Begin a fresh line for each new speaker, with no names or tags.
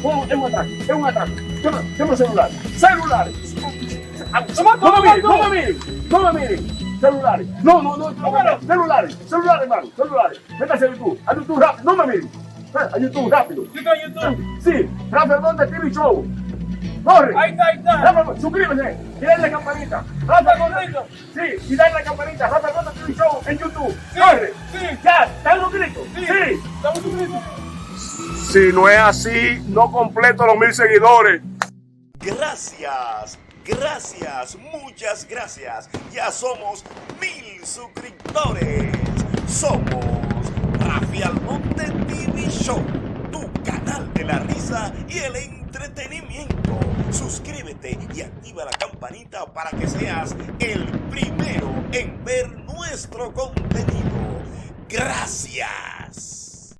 Oh, es un atraco, es un atraco. Toma celular. Celulares. No me miren. Celulares. No. Celulares, hermano. Celulares. Métase a YouTube. A YouTube rápido. No me miren. A YouTube rápido.
YouTube.
Sí, Rafael Monte TV Show. Corre.
Ahí está.
Rafael, suscríbete y dale la campanita. Rafael Monte. Sí, y dale la campanita. Rafael Monte TV Show en YouTube. Corre.
Sí.
Ya, ¿están los gritos? Sí.
Estamos suscritos.
Si no es así, no completo los 1000 seguidores.
Gracias, muchas gracias. Ya somos 1000 suscriptores. Somos Rafi Almonte TV Show, tu canal de la risa y el entretenimiento. Suscríbete y activa la campanita para que seas el primero en ver nuestro contenido. Gracias.